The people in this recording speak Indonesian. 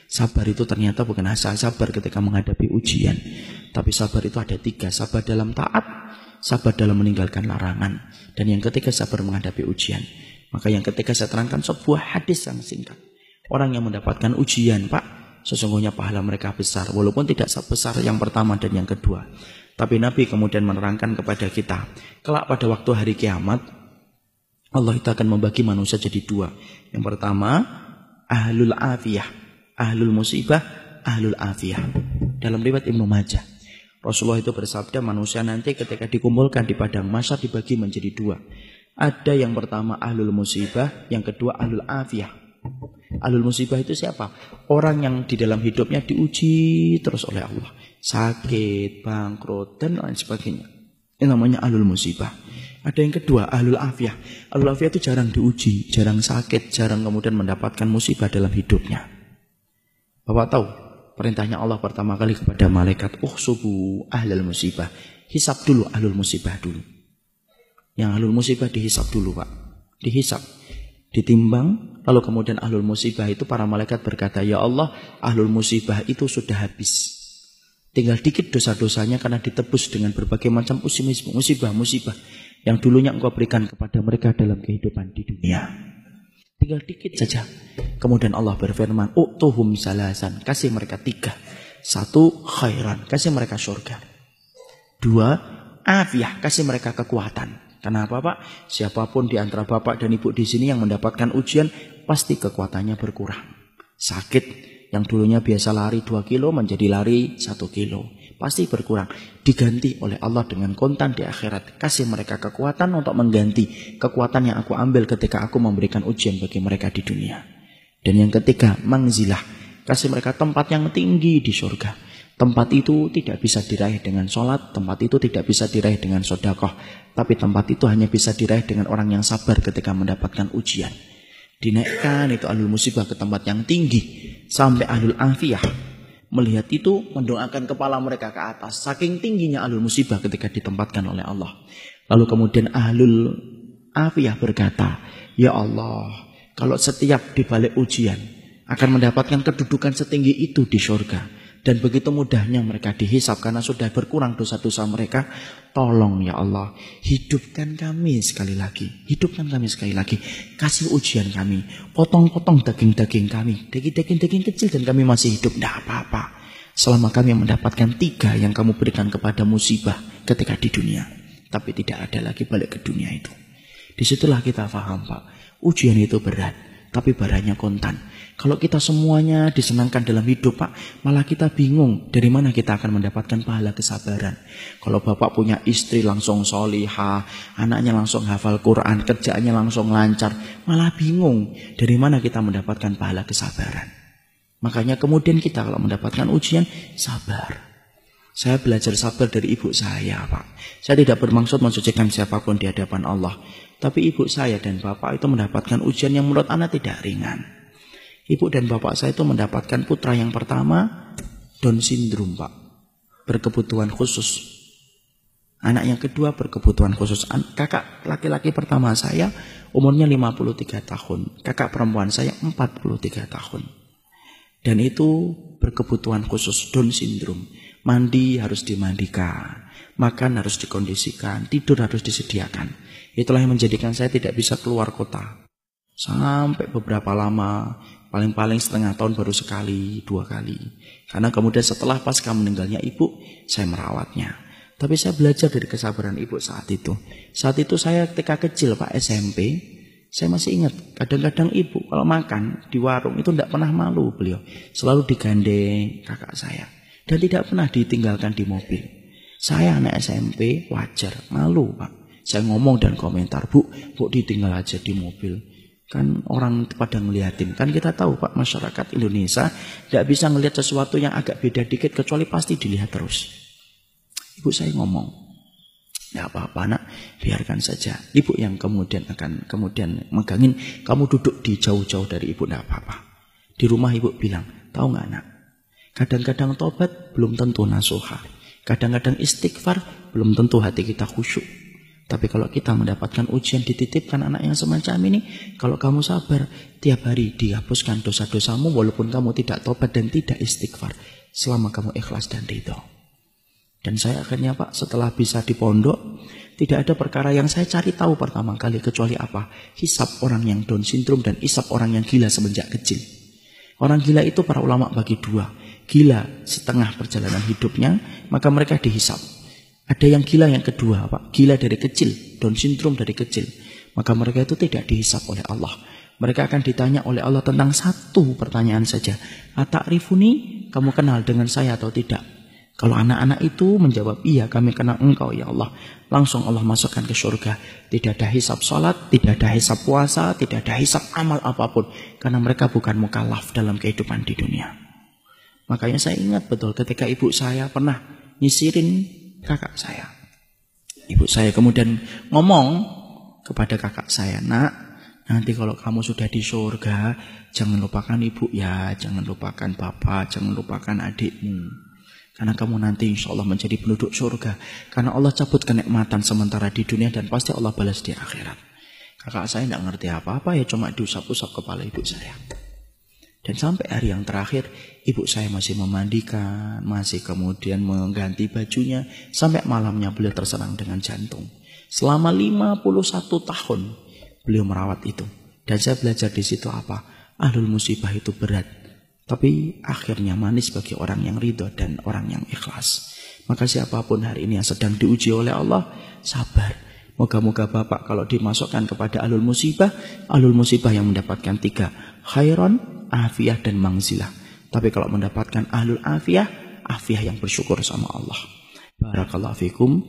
Sabar itu ternyata bukan asal sabar ketika menghadapi ujian. Tapi sabar itu ada 3. Sabar dalam taat, sabar dalam meninggalkan larangan, dan yang ketiga sabar menghadapi ujian. Maka yang ketiga saya terangkan sebuah hadis yang singkat. Orang yang mendapatkan ujian, Pak, sesungguhnya pahala mereka besar, walaupun tidak sebesar yang pertama dan yang kedua. Tapi Nabi kemudian menerangkan kepada kita, kelak pada waktu hari kiamat, Allah itu akan membagi manusia jadi 2. Yang pertama, ahlul afiyah, ahlul musibah, ahlul afiyah. Dalam riwayat Ibnu Majah, Rasulullah itu bersabda, manusia nanti ketika dikumpulkan di padang mahsyar dibagi menjadi 2. Ada yang pertama ahlul musibah, yang kedua ahlul afiyah. Ahlul musibah itu siapa? Orang yang di dalam hidupnya diuji terus oleh Allah, sakit, bangkrut, dan lain sebagainya. Ini namanya ahlul musibah. Ada yang kedua, ahlul afiyah. Ahlul afiyah itu jarang diuji, jarang sakit, jarang kemudian mendapatkan musibah dalam hidupnya. Bapak tahu perintahnya Allah pertama kali kepada malaikat, uhsubu ahlul musibah. Hisab dulu ahlul musibah dulu. Yang ahlul musibah dihisab dulu, Pak. Dihisab, ditimbang, lalu kemudian ahlul musibah itu para malaikat berkata, ya Allah, ahlul musibah itu sudah habis. Tinggal dikit dosa-dosanya karena ditebus dengan berbagai macam musibah-musibah yang dulunya engkau berikan kepada mereka dalam kehidupan di dunia. Tinggal dikit saja. Kemudian Allah berfirman, u'tuhum salasan, kasih mereka 3. 1, khairan, kasih mereka surga. 2, afiyah, kasih mereka kekuatan. Kenapa, Pak? Siapapun di antara Bapak dan Ibu di sini yang mendapatkan ujian, pasti kekuatannya berkurang. Sakit, yang dulunya biasa lari 2 kilo menjadi lari 1 kilo. Pasti berkurang. Diganti oleh Allah dengan kontan di akhirat. Kasih mereka kekuatan untuk mengganti kekuatan yang aku ambil ketika aku memberikan ujian bagi mereka di dunia. Dan yang ketiga, mangzilah. Kasih mereka tempat yang tinggi di surga. Tempat itu tidak bisa diraih dengan sholat, tempat itu tidak bisa diraih dengan sedekah, tapi tempat itu hanya bisa diraih dengan orang yang sabar ketika mendapatkan ujian. Dinaikkan itu ahlul musibah ke tempat yang tinggi, sampai ahlul afiyah melihat itu mendoakan kepala mereka ke atas, saking tingginya ahlul musibah ketika ditempatkan oleh Allah. Lalu kemudian ahlul afiyah berkata, ya Allah, kalau setiap dibalik ujian akan mendapatkan kedudukan setinggi itu di surga, dan begitu mudahnya mereka dihisab karena sudah berkurang dosa-dosa mereka, tolong ya Allah, hidupkan kami sekali lagi. Hidupkan kami sekali lagi. Kasih ujian kami. Potong-potong daging-daging kami. Daging-daging kecil dan kami masih hidup. Tidak apa-apa. Selama kami mendapatkan 3 yang kamu berikan kepada musibah ketika di dunia. Tapi tidak ada lagi balik ke dunia itu. Disitulah kita paham, Pak. Ujian itu berat, tapi barangnya kontan. Kalau kita semuanya disenangkan dalam hidup, Pak, malah kita bingung dari mana kita akan mendapatkan pahala kesabaran. Kalau Bapak punya istri langsung solihah, anaknya langsung hafal Quran, kerjaannya langsung lancar, malah bingung dari mana kita mendapatkan pahala kesabaran. Makanya kemudian kita kalau mendapatkan ujian, sabar. Saya belajar sabar dari ibu saya, Pak. Saya tidak bermaksud mensucikan siapapun di hadapan Allah. Tapi ibu saya dan bapak itu mendapatkan ujian yang menurut anak tidak ringan. Ibu dan bapak saya itu mendapatkan putra yang pertama Down syndrome, Pak. Berkebutuhan khusus. Anak yang kedua berkebutuhan khusus. Kakak laki-laki pertama saya umurnya 53 tahun. Kakak perempuan saya 43 tahun. Dan itu berkebutuhan khusus, Down syndrome. Mandi harus dimandikan, makan harus dikondisikan, tidur harus disediakan. Itulah yang menjadikan saya tidak bisa keluar kota. Sampai beberapa lama, paling-paling setengah tahun baru sekali, 2 kali. Karena kemudian setelah pasca meninggalnya ibu, saya merawatnya. Tapi saya belajar dari kesabaran ibu saat itu. Saat itu saya ketika kecil, Pak, SMP, saya masih ingat, kadang-kadang ibu kalau makan di warung itu tidak pernah malu beliau. Selalu digandeng kakak saya. Dan tidak pernah ditinggalkan di mobil. Saya anak SMP, wajar, malu, Pak. Saya ngomong dan komentar, Bu ditinggal aja di mobil. Kan orang pada ngeliatin. Kan kita tahu, Pak, masyarakat Indonesia tidak bisa ngelihat sesuatu yang agak beda dikit, kecuali pasti dilihat terus. Ibu saya ngomong, tidak apa-apa, nak, biarkan saja. Ibu yang kemudian akan megangin, kamu duduk di jauh-jauh dari ibu, tidak apa-apa. Di rumah ibu bilang, tahu nggak, nak? Kadang-kadang tobat belum tentu nasuha. Kadang-kadang istighfar belum tentu hati kita khusyuk. Tapi kalau kita mendapatkan ujian, dititipkan anak yang semacam ini, kalau kamu sabar, tiap hari dihapuskan dosa-dosamu walaupun kamu tidak tobat dan tidak istighfar, selama kamu ikhlas dan ridho. Dan saya akhirnya Pak, setelah bisa di pondok, tidak ada perkara yang saya cari tahu pertama kali kecuali apa? Hisab orang yang Down syndrome dan hisab orang yang gila semenjak kecil. Orang gila itu para ulama bagi dua. Gila setengah perjalanan hidupnya, maka mereka dihisab. Ada yang gila yang kedua, Pak. Gila dari kecil, Down syndrome dari kecil. Maka mereka itu tidak dihisab oleh Allah. Mereka akan ditanya oleh Allah tentang satu pertanyaan saja. Ata'rifuni, kamu kenal dengan saya atau tidak? Kalau anak-anak itu menjawab, iya kami kenal engkau ya Allah, langsung Allah masukkan ke surga. Tidak ada hisab sholat, tidak ada hisab puasa, tidak ada hisab amal apapun. Karena mereka bukan mukallaf dalam kehidupan di dunia. Makanya saya ingat betul ketika ibu saya pernah nyisirin kakak saya. Ibu saya kemudian ngomong kepada kakak saya, nak, nanti kalau kamu sudah di surga, jangan lupakan ibu ya, jangan lupakan bapak, jangan lupakan adikmu. Karena kamu nanti insya Allah menjadi penduduk surga. Karena Allah cabut kenikmatan sementara di dunia dan pasti Allah balas di akhirat. Kakak saya tidak ngerti apa-apa, ya cuma diusap-usap kepala ibu saya. Dan sampai hari yang terakhir, ibu saya masih memandikan, masih kemudian mengganti bajunya, sampai malamnya beliau terserang dengan jantung. Selama 51 tahun beliau merawat itu. Dan saya belajar di situ apa? Ahlul musibah itu berat. Tapi akhirnya manis bagi orang yang ridho dan orang yang ikhlas. Maka siapapun hari ini yang sedang diuji oleh Allah, sabar. Moga-moga Bapak kalau dimasukkan kepada ahlul musibah yang mendapatkan 3. Khairon, afiyah dan mangzilah. Tapi kalau mendapatkan ahlul afiyah yang bersyukur sama Allah. Barakallahu fikum.